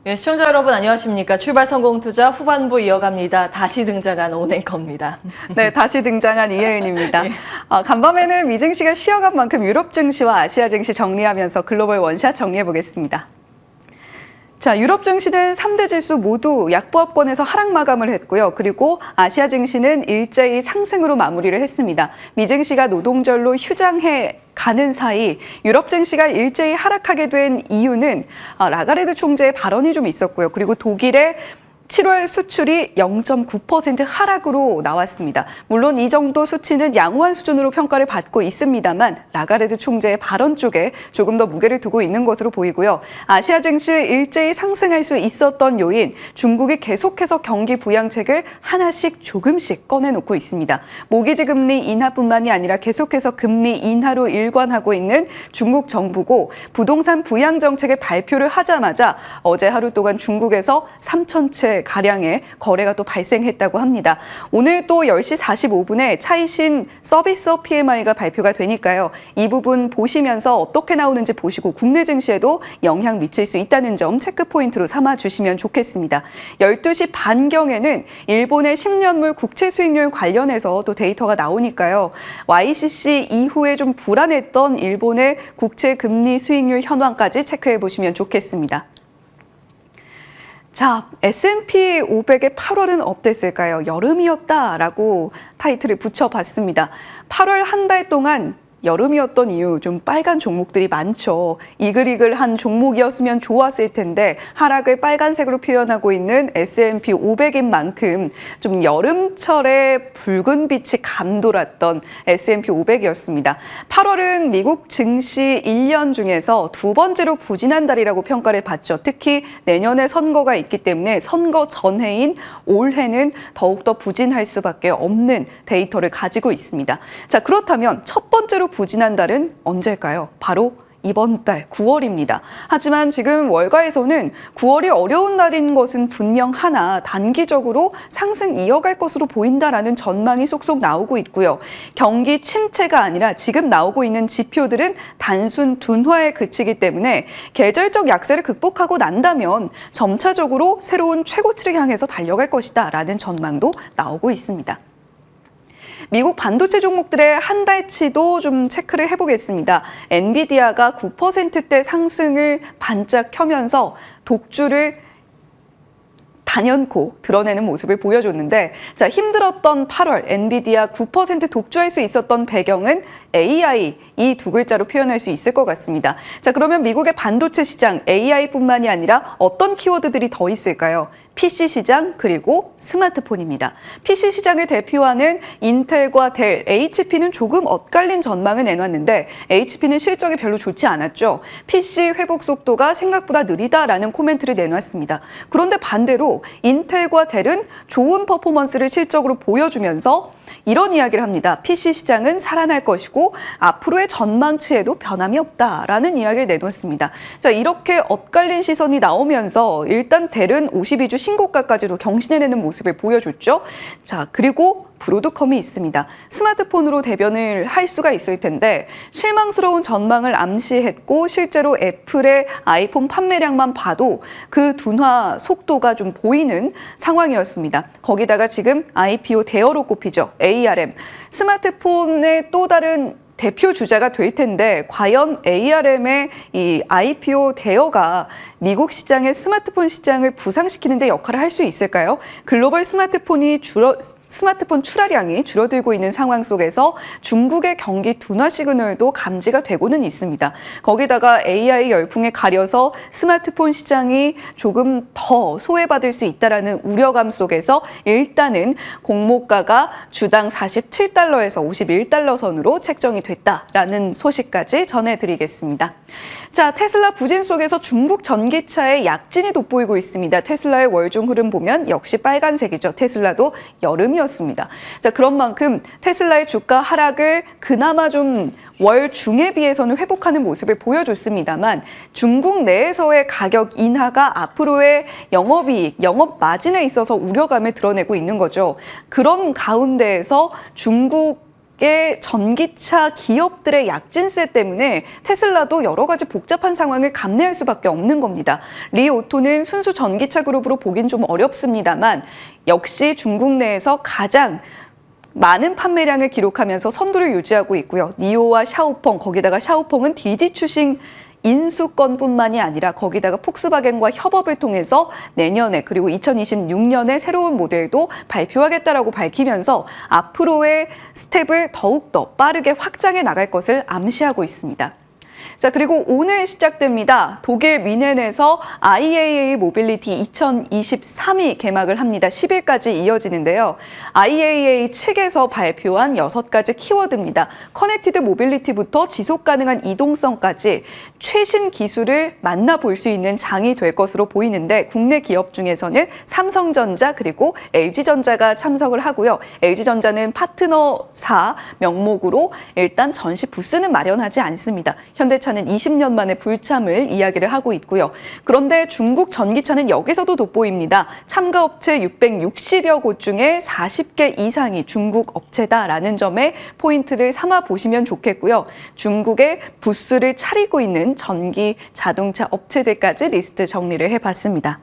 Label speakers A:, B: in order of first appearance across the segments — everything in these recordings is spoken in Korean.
A: 예, 시청자 여러분 안녕하십니까. 출발 성공 투자 후반부 이어갑니다. 다시 등장한 오냉커입니다.
B: 네, 다시 등장한 이혜은입니다.
A: 예.
B: 간밤에는 미증시가 쉬어간 만큼 유럽 증시와 아시아 증시 정리하면서 글로벌 원샷 정리해 보겠습니다. 자, 유럽 증시는 3대 지수 모두 약보합권에서 하락 마감을 했고요. 그리고 아시아 증시는 일제히 상승으로 마무리를 했습니다. 미증시가 노동절로 휴장해 가는 사이 유럽 증시가 일제히 하락하게 된 이유는 라가르드 총재의 발언이 좀 있었고요. 그리고 독일의 7월 수출이 0.9% 하락으로 나왔습니다. 물론 이 정도 수치는 양호한 수준으로 평가를 받고 있습니다만 라가르드 총재의 발언 쪽에 조금 더 무게를 두고 있는 것으로 보이고요. 아시아 증시 일제히 상승할 수 있었던 요인, 중국이 계속해서 경기 부양책을 하나씩 조금씩 꺼내놓고 있습니다. 모기지 금리 인하뿐만이 아니라 계속해서 금리 인하로 일관하고 있는 중국 정부고 부동산 부양 정책의 발표를 하자마자 어제 하루 동안 중국에서 3,000채 가량의 거래가 또 발생했다고 합니다. 오늘 또 10시 45분에 차이신 서비스업 PMI가 발표가 되니까요. 이 부분 보시면서 어떻게 나오는지 보시고 국내 증시에도 영향 미칠 수 있다는 점 체크 포인트로 삼아주시면 좋겠습니다. 12시 반경에는 일본의 10년물 국채 수익률 관련해서 또 데이터가 나오니까요. YCC 이후에 좀 불안했던 일본의 국채 금리 수익률 현황까지 체크해 보시면 좋겠습니다. 자, S&P 500의 8월은 어땠을까요? 여름이었다라고 타이틀을 붙여봤습니다. 8월 한 달 동안 여름이었던 이유 좀 빨간 종목들이 많죠. 이글이글한 종목이었으면 좋았을 텐데 하락을 빨간색으로 표현하고 있는 S&P 500인 만큼 좀 여름철에 붉은 빛이 감돌았던 S&P 500이었습니다. 8월은 미국 증시 1년 중에서 두 번째로 부진한 달이라고 평가를 받죠. 특히 내년에 선거가 있기 때문에 선거 전해인 올해는 더욱더 부진할 수밖에 없는 데이터를 가지고 있습니다. 자, 그렇다면 첫 번째로 부진한 달은 언제일까요? 바로 이번 달 9월입니다. 하지만 지금 월가에서는 9월이 어려운 달인 것은 분명하나 단기적으로 상승 이어갈 것으로 보인다라는 전망이 쏙쏙 나오고 있고요. 경기 침체가 아니라 지금 나오고 있는 지표들은 단순 둔화에 그치기 때문에 계절적 약세를 극복하고 난다면 점차적으로 새로운 최고치를 향해서 달려갈 것이다 라는 전망도 나오고 있습니다. 미국 반도체 종목들의 한 달치도 좀 체크를 해보겠습니다. 엔비디아가 9%대 상승을 반짝 켜면서 독주를 단연코 드러내는 모습을 보여줬는데, 자, 힘들었던 8월 엔비디아 9% 독주할 수 있었던 배경은 AI 이 두 글자로 표현할 수 있을 것 같습니다. 자, 그러면 미국의 반도체 시장 AI뿐만이 아니라 어떤 키워드들이 더 있을까요? PC 시장 그리고 스마트폰입니다. PC 시장을 대표하는 인텔과 델, HP는 조금 엇갈린 전망을 내놨는데 HP는 실적이 별로 좋지 않았죠. PC 회복 속도가 생각보다 느리다라는 코멘트를 내놨습니다. 그런데 반대로 인텔과 델은 좋은 퍼포먼스를 실적으로 보여주면서 이런 이야기를 합니다. PC 시장은 살아날 것이고 앞으로의 전망치에도 변함이 없다라는 이야기를 내놓습니다. 자, 이렇게 엇갈린 시선이 나오면서 일단 델은 52주 신고가까지도 경신해내는 모습을 보여줬죠. 자, 그리고 브로드컴이 있습니다. 스마트폰으로 대변을 할 수가 있을 텐데 실망스러운 전망을 암시했고 실제로 애플의 아이폰 판매량만 봐도 그 둔화 속도가 좀 보이는 상황이었습니다. 거기다가 지금 IPO 대어로 꼽히죠. ARM. 스마트폰의 또 다른 대표 주자가 될 텐데 과연 ARM의 이 IPO 대여가 미국 시장의 스마트폰 시장을 부상시키는 데 역할을 할 수 있을까요? 글로벌 스마트폰 출하량이 줄어들고 있는 상황 속에서 중국의 경기 둔화 시그널도 감지가 되고는 있습니다. 거기다가 AI 열풍에 가려서 스마트폰 시장이 조금 더 소외받을 수 있다는 우려감 속에서 일단은 공모가가 주당 47달러에서 51달러 선으로 책정이 됐다라는 소식까지 전해드리겠습니다. 자, 테슬라 부진 속에서 중국 전기차의 약진이 돋보이고 있습니다. 테슬라의 월중 흐름 보면 역시 빨간색이죠. 테슬라도 여름이었습니다. 자, 그런 만큼 테슬라의 주가 하락을 그나마 좀 월 중에 비해서는 회복하는 모습을 보여줬습니다만 중국 내에서의 가격 인하가 앞으로의 영업이익, 영업 마진에 있어서 우려감을 드러내고 있는 거죠. 그런 가운데에서 중국 전기차 기업들의 약진세 때문에 테슬라도 여러 가지 복잡한 상황을 감내할 수밖에 없는 겁니다. 리오토는 순수 전기차 그룹으로 보긴 좀 어렵습니다만 역시 중국 내에서 가장 많은 판매량을 기록하면서 선두를 유지하고 있고요. 니오와 샤오펑, 거기다가 샤오펑은 디디 추싱 인수권뿐만이 아니라 거기다가 폭스바겐과 협업을 통해서 내년에 그리고 2026년에 새로운 모델도 발표하겠다라고 밝히면서 앞으로의 스텝을 더욱더 빠르게 확장해 나갈 것을 암시하고 있습니다. 자, 그리고 오늘 시작됩니다. 독일 뮌헨에서 IAA 모빌리티 2023이 개막을 합니다. 10일까지 이어지는데요. IAA 측에서 발표한 6가지 키워드입니다. 커넥티드 모빌리티부터 지속 가능한 이동성까지 최신 기술을 만나볼 수 있는 장이 될 것으로 보이는데 국내 기업 중에서는 삼성전자 그리고 LG전자가 참석을 하고요. LG전자는 파트너사 명목으로 일단 전시 부스는 마련하지 않습니다. 현대차는 20년 만에 불참을 이야기를 하고 있고요. 그런데 중국 전기차는 여기서도 돋보입니다. 참가업체 660여 곳 중에 40개 이상이 중국 업체다라는 점에 포인트를 삼아 보시면 좋겠고요. 중국의 부스를 차리고 있는 전기 자동차 업체들까지 리스트 정리를 해봤습니다.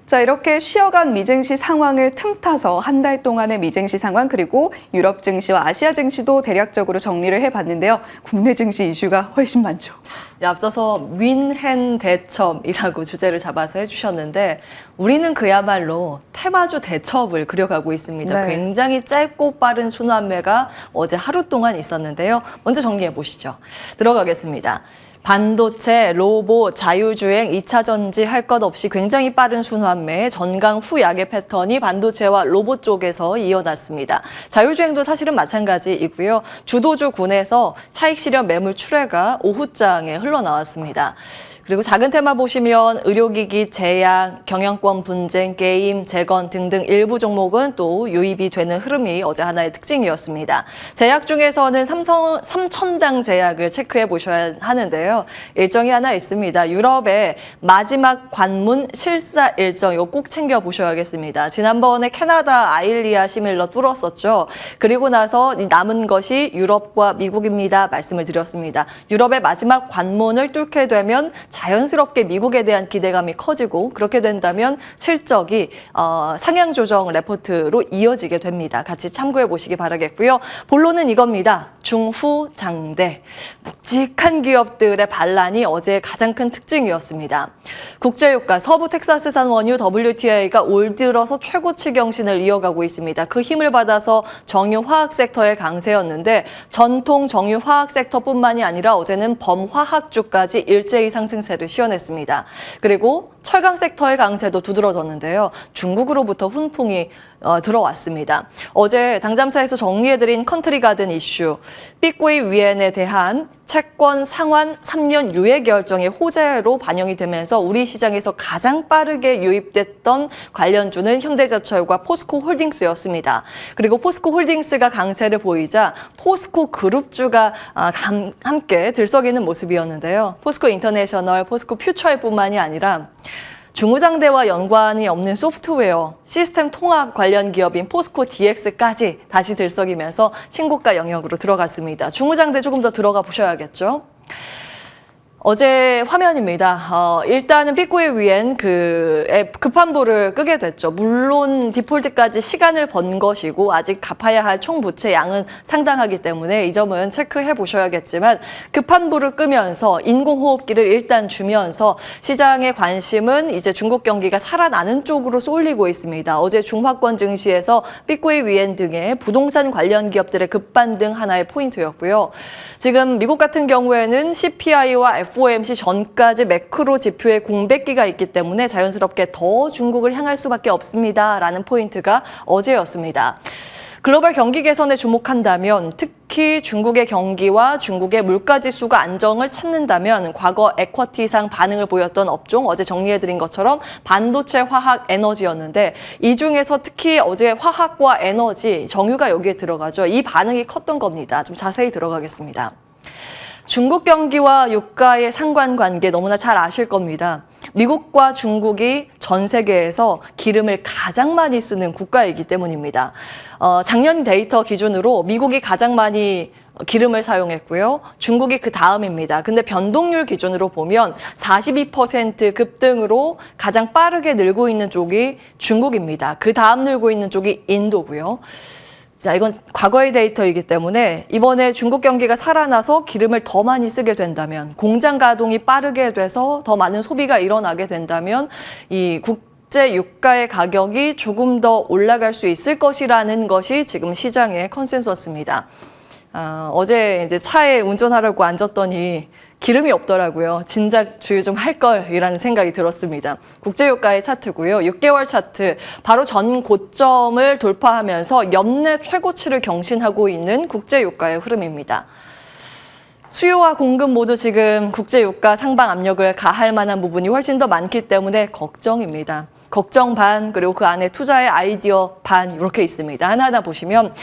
B: 자, 이렇게 쉬어간 미증시 상황을 틈타서 한 달 동안의 미증시 상황 그리고 유럽 증시와 아시아 증시도 대략적으로 정리를 해봤는데요. 국내 증시 이슈가 훨씬 많죠.
A: 앞서서 뮌헨 대첩이라고 주제를 잡아서 해주셨는데 우리는 그야말로 테마주 대첩을 그려가고 있습니다.
B: 네.
A: 굉장히 짧고 빠른 순환매가 어제 하루 동안 있었는데요. 먼저 정리해 보시죠. 들어가겠습니다. 반도체, 로봇, 자율주행, 2차 전지 할 것 없이 굉장히 빠른 순환매, 전강 후약의 패턴이 반도체와 로봇 쪽에서 이어났습니다. 자율주행도 사실은 마찬가지이고요. 주도주군에서 차익 실현 매물 출회가 오후장에 흘러나왔습니다. 그리고 작은 테마 보시면 의료기기, 제약, 경영권 분쟁, 게임, 재건 등등 일부 종목은 또 유입이 되는 흐름이 어제 하나의 특징이었습니다. 제약 중에서는 삼천당 제약을 체크해 보셔야 하는데요. 일정이 하나 있습니다. 유럽의 마지막 관문 실사 일정 이거 꼭 챙겨 보셔야겠습니다. 지난번에 캐나다 아일리아 시밀러 뚫었었죠. 그리고 나서 남은 것이 유럽과 미국입니다. 말씀을 드렸습니다. 유럽의 마지막 관문을 뚫게 되면 자연스럽게 미국에 대한 기대감이 커지고 그렇게 된다면 실적이 상향 조정 레포트로 이어지게 됩니다. 같이 참고해 보시기 바라겠고요. 본론은 이겁니다. 중후 장대. 묵직한 기업들의 반란이 어제 가장 큰 특징이었습니다. 국제유가 서부 텍사스산 원유 WTI가 올 들어서 최고치 경신을 이어가고 있습니다. 그 힘을 받아서 정유화학 섹터의 강세였는데 전통 정유화학 섹터뿐만이 아니라 어제는 범화학주까지 일제히 상승세를 시현했습니다. 그리고 철강 섹터의 강세도 두드러졌는데요. 중국으로부터 훈풍이 들어왔습니다. 어제 당잠사에서 정리해드린 컨트리 가든 이슈, 빅웨이 위엔에 대한 채권 상환 3년 유예 결정의 호재로 반영이 되면서 우리 시장에서 가장 빠르게 유입됐던 관련주는 현대제철과 포스코 홀딩스였습니다. 그리고 포스코 홀딩스가 강세를 보이자 포스코 그룹주가 함께 들썩이는 모습이었는데요. 포스코 인터내셔널, 포스코 퓨처뿐만이 아니라 중후장대와 연관이 없는 소프트웨어, 시스템 통합 관련 기업인 포스코 DX까지 다시 들썩이면서 신고가 영역으로 들어갔습니다. 중후장대 조금 더 들어가 보셔야겠죠. 어제 화면입니다. 일단은 빅웨이 위엔 급환부를 끄게 됐죠. 물론 디폴트까지 시간을 번 것이고 아직 갚아야 할 총 부채 양은 상당하기 때문에 이 점은 체크해 보셔야겠지만 급환부를 끄면서 인공호흡기를 일단 주면서 시장의 관심은 이제 중국 경기가 살아나는 쪽으로 쏠리고 있습니다. 어제 중화권 증시에서 빅웨이 위엔 등의 부동산 관련 기업들의 급반등 하나의 포인트였고요. 지금 미국 같은 경우에는 CPI와 FOMC 전까지 매크로 지표의 공백기가 있기 때문에 자연스럽게 더 중국을 향할 수밖에 없습니다라는 포인트가 어제였습니다. 글로벌 경기 개선에 주목한다면 특히 중국의 경기와 중국의 물가지수가 안정을 찾는다면 과거 에쿼티상 반응을 보였던 업종 어제 정리해드린 것처럼 반도체, 화학, 에너지였는데 이 중에서 특히 어제 화학과 에너지, 정유가 여기에 들어가죠. 이 반응이 컸던 겁니다. 좀 자세히 들어가겠습니다. 중국 경기와 유가의 상관관계 너무나 잘 아실 겁니다. 미국과 중국이 전 세계에서 기름을 가장 많이 쓰는 국가이기 때문입니다. 작년 데이터 기준으로 미국이 가장 많이 기름을 사용했고요. 중국이 그 다음입니다. 근데 변동률 기준으로 보면 42% 급등으로 가장 빠르게 늘고 있는 쪽이 중국입니다. 그 다음 늘고 있는 쪽이 인도고요. 자, 이건 과거의 데이터이기 때문에 이번에 중국 경기가 살아나서 기름을 더 많이 쓰게 된다면, 공장 가동이 빠르게 돼서 더 많은 소비가 일어나게 된다면 이 국제 유가의 가격이 조금 더 올라갈 수 있을 것이라는 것이 지금 시장의 컨센서스입니다. 어제 이제 차에 운전하려고 앉았더니 기름이 없더라고요. 진작 주유 좀 할 걸이라는 생각이 들었습니다. 국제유가의 차트고요. 6개월 차트, 바로 전 고점을 돌파하면서 연내 최고치를 경신하고 있는 국제유가의 흐름입니다. 수요와 공급 모두 지금 국제유가 상방 압력을 가할 만한 부분이 훨씬 더 많기 때문에 걱정입니다. 걱정 반, 그리고 그 안에 투자의 아이디어 반, 이렇게 있습니다. 하나하나 보시면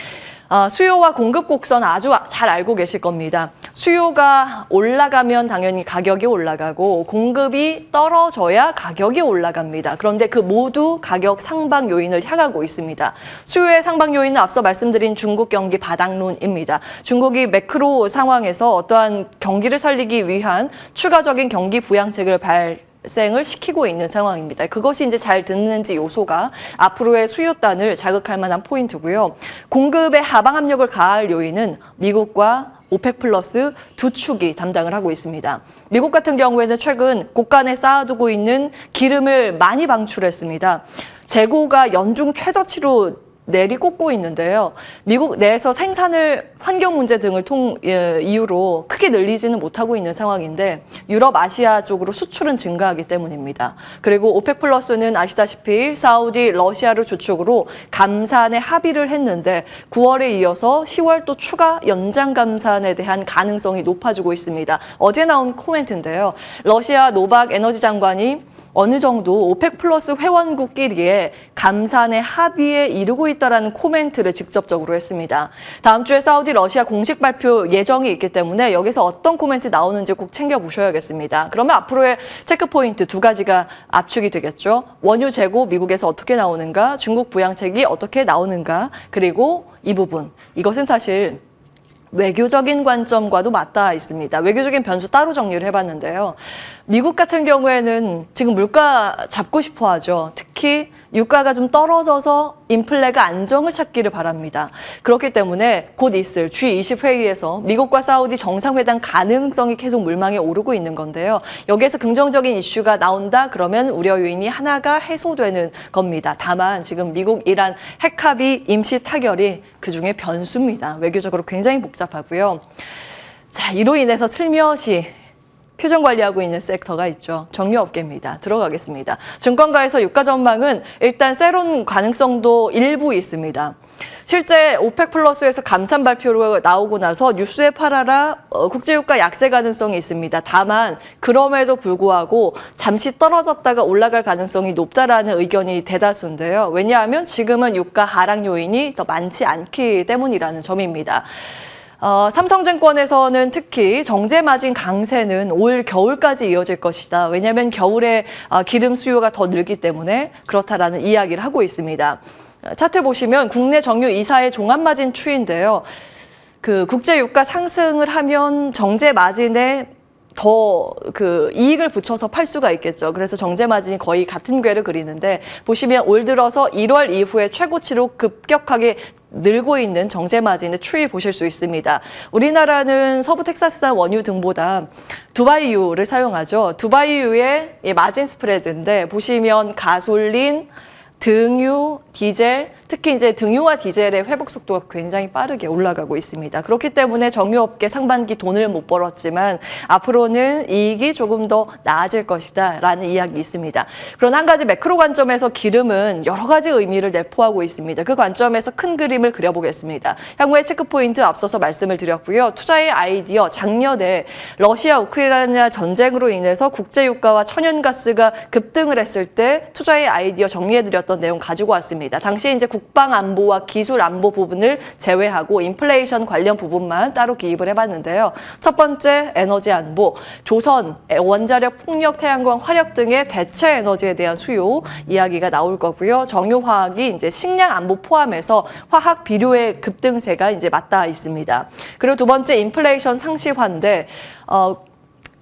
A: 수요와 공급 곡선 아주 잘 알고 계실 겁니다. 수요가 올라가면 당연히 가격이 올라가고 공급이 떨어져야 가격이 올라갑니다. 그런데 그 모두 가격 상방 요인을 향하고 있습니다. 수요의 상방 요인은 앞서 말씀드린 중국 경기 바닥론입니다. 중국이 매크로 상황에서 어떠한 경기를 살리기 위한 추가적인 경기 부양책을 발생을 시키고 있는 상황입니다. 그것이 이제 잘 듣는지 요소가 앞으로의 수요단을 자극할 만한 포인트고요. 공급의 하방 압력을 가할 요인은 미국과 오펙 플러스 두 축이 담당을 하고 있습니다. 미국 같은 경우에는 최근 곳간에 쌓아두고 있는 기름을 많이 방출했습니다. 재고가 연중 최저치로 내리꽂고 있는데요. 미국 내에서 생산을 환경 문제 등을 이유로 크게 늘리지는 못하고 있는 상황인데 유럽, 아시아 쪽으로 수출은 증가하기 때문입니다. 그리고 오펙 플러스는 아시다시피 사우디, 러시아를 주축으로 감산에 합의를 했는데 9월에 이어서 10월 또 추가 연장 감산에 대한 가능성이 높아지고 있습니다. 어제 나온 코멘트인데요. 러시아 노박 에너지 장관이 어느 정도 오펙 플러스 회원국끼리의 감산의 합의에 이르고 있다라는 코멘트를 직접적으로 했습니다. 다음 주에 사우디 러시아 공식 발표 예정이 있기 때문에 여기서 어떤 코멘트 나오는지 꼭 챙겨보셔야겠습니다. 그러면 앞으로의 체크포인트 두 가지가 압축이 되겠죠. 원유 재고 미국에서 어떻게 나오는가, 중국 부양책이 어떻게 나오는가, 그리고 이 부분, 이것은 사실 외교적인 관점과도 맞닿아 있습니다. 외교적인 변수 따로 정리를 해봤는데요. 미국 같은 경우에는 지금 물가 잡고 싶어 하죠. 특히 유가가 좀 떨어져서 인플레가 안정을 찾기를 바랍니다. 그렇기 때문에 곧 있을 G20 회의에서 미국과 사우디 정상회담 가능성이 계속 물망에 오르고 있는 건데요. 여기에서 긍정적인 이슈가 나온다 그러면 우려 요인이 하나가 해소되는 겁니다. 다만 지금 미국, 이란 핵합의 임시 타결이 그중에 변수입니다. 외교적으로 굉장히 복잡하고요. 자, 이로 인해서 슬며시 표정 관리하고 있는 섹터가 있죠. 정유업계입니다. 들어가겠습니다. 증권가에서 유가 전망은 일단 세론 가능성도 일부 있습니다. 실제 오펙 플러스에서 감산 발표로 나오고 나서 뉴스에 팔아라 국제유가 약세 가능성이 있습니다. 다만 그럼에도 불구하고 잠시 떨어졌다가 올라갈 가능성이 높다라는 의견이 대다수인데요. 왜냐하면 지금은 유가 하락 요인이 더 많지 않기 때문이라는 점입니다. 삼성증권에서는 특히 정제 마진 강세는 올 겨울까지 이어질 것이다. 왜냐하면 겨울에 기름 수요가 더 늘기 때문에 그렇다라는 이야기를 하고 있습니다. 차트 보시면 국내 정유 2사의 종합 마진 추이인데요. 그 국제 유가 상승을 하면 정제 마진에 더 이익을 붙여서 팔 수가 있겠죠. 그래서 정제 마진이 거의 같은 궤를 그리는데 보시면 올 들어서 1월 이후에 최고치로 급격하게 늘고 있는 정제 마진의 추이 보실 수 있습니다. 우리나라는 서부 텍사스산 원유 등보다 두바이유를 사용하죠. 두바이유의 마진 스프레드인데 보시면 가솔린, 등유, 디젤, 특히 이제 등유와 디젤의 회복 속도가 굉장히 빠르게 올라가고 있습니다. 그렇기 때문에 정유업계 상반기 돈을 못 벌었지만 앞으로는 이익이 조금 더 나아질 것이다 라는 이야기 있습니다. 그런 한 가지 매크로 관점에서 기름은 여러 가지 의미를 내포하고 있습니다. 그 관점에서 큰 그림을 그려보겠습니다. 향후의 체크포인트 앞서서 말씀을 드렸고요. 투자의 아이디어, 작년에 러시아 우크라이나 전쟁으로 인해서 국제유가와 천연가스가 급등을 했을 때 투자의 아이디어 정리해드렸던 내용 가지고 왔습니다. 있습니다. 당시에 이제 국방 안보와 기술 안보 부분을 제외하고 인플레이션 관련 부분만 따로 기입을 해봤는데요. 첫 번째 에너지 안보, 조선, 원자력, 풍력, 태양광, 화력 등의 대체 에너지에 대한 수요 이야기가 나올 거고요. 정유화학이 이제 식량 안보 포함해서 화학 비료의 급등세가 이제 맞닿아 있습니다. 그리고 두 번째 인플레이션 상시화인데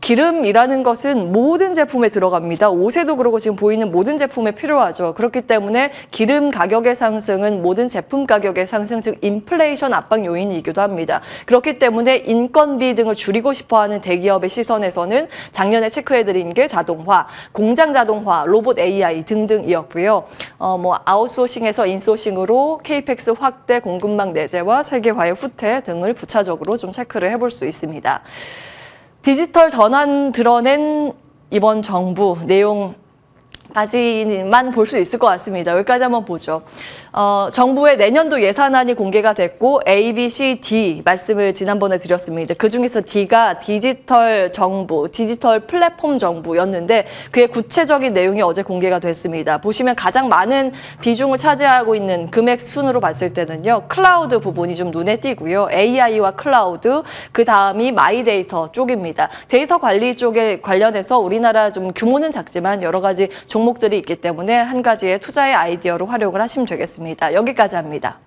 A: 기름이라는 것은 모든 제품에 들어갑니다. 옷에도 그러고 지금 보이는 모든 제품에 필요하죠. 그렇기 때문에 기름 가격의 상승은 모든 제품 가격의 상승, 즉 인플레이션 압박 요인이기도 합니다. 그렇기 때문에 인건비 등을 줄이고 싶어하는 대기업의 시선에서는 작년에 체크해드린 게 자동화, 공장 자동화, 로봇 AI 등등이었고요. 아웃소싱에서 인소싱으로 케이펙스 확대, 공급망 내재와 세계화의 후퇴 등을 부차적으로 좀 체크를 해볼 수 있습니다. 디지털 전환 드러낸 이번 정부 내용까지만 볼 수 있을 것 같습니다. 여기까지 한번 보죠. 정부의 내년도 예산안이 공개가 됐고 A, B, C, D 말씀을 지난번에 드렸습니다. 그중에서 D가 디지털 정부, 디지털 플랫폼 정부였는데 그의 구체적인 내용이 어제 공개가 됐습니다. 보시면 가장 많은 비중을 차지하고 있는 금액 순으로 봤을 때는요. 클라우드 부분이 좀 눈에 띄고요. AI와 클라우드, 그 다음이 마이데이터 쪽입니다. 데이터 관리 쪽에 관련해서 우리나라 좀 규모는 작지만 여러 가지 종목들이 있기 때문에 한 가지의 투자의 아이디어로 활용을 하시면 되겠습니다. 여기까지 합니다.